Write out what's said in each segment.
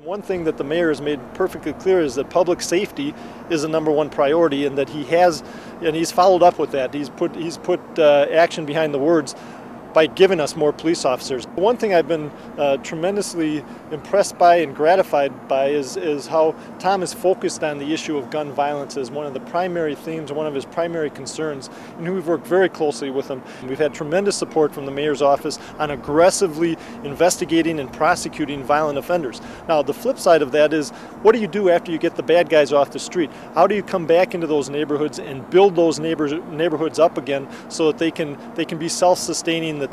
One thing that the mayor has made perfectly clear is that public safety is the #1 priority, and that he's followed up with that. He's put action behind the words by giving us more police officers. One thing I've been tremendously impressed by and gratified by is how Tom is focused on the issue of gun violence as one of the primary themes, one of his primary concerns, and we've worked very closely with him. We've had tremendous support from the mayor's office on aggressively investigating and prosecuting violent offenders. Now, the flip side of that is, what do you do after you get the bad guys off the street? How do you come back into those neighborhoods and build those neighborhoods up again so that they can be self-sustaining, that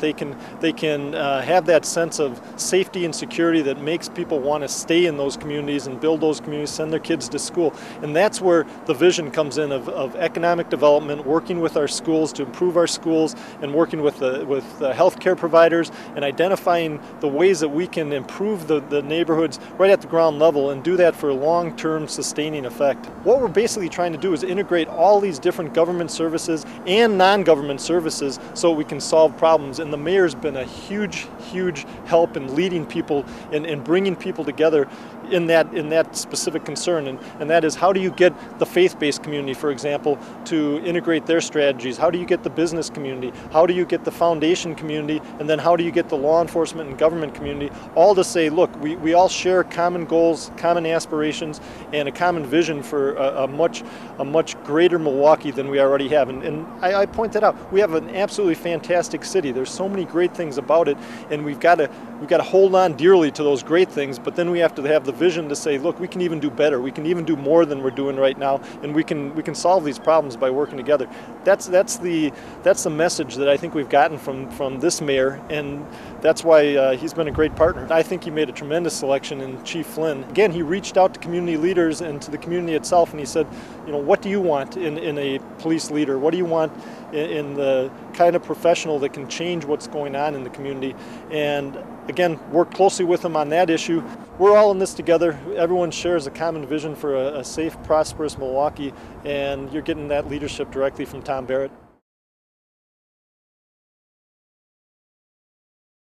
they can have that sense of safety and security that makes people want to stay in those communities and build those communities, send their kids to school. And that's where the vision comes in of economic development, working with our schools to improve our schools, and working with the healthcare providers and identifying the ways that we can improve the neighborhoods right at the ground level and do that for a long-term sustaining effect. What we're basically trying to do is integrate all these different government services and non-government services so we can solve problems. And the mayor's been a huge help in leading people and bringing people together in that specific concern, and that is, how do you get the faith-based community, for example, to integrate their strategies? How do you get the business community? How do you get the foundation community? And then how do you get the law enforcement and government community all to say, look, we all share common goals, common aspirations, and a common vision for a much greater Milwaukee than we already have. And I point that out. We have an absolutely fantastic city. There's so many great things about it, and we've got to hold on dearly to those great things, but then we have to have the vision to say, look, we can even do better. We can even do more than we're doing right now, and we can solve these problems by working together. That's the message that I think we've gotten from this mayor, and that's why he's been a great partner. I think he made a tremendous selection in Chief Flynn. Again, he reached out to community leaders and to the community itself, and he said, you know, what do you want in a police leader? What do you want in the kind of professional that can change what's going on in the community? And again, work closely with him on that issue. We're all in this together. Everyone shares a common vision for a safe, prosperous Milwaukee, and you're getting that leadership directly from Tom Barrett.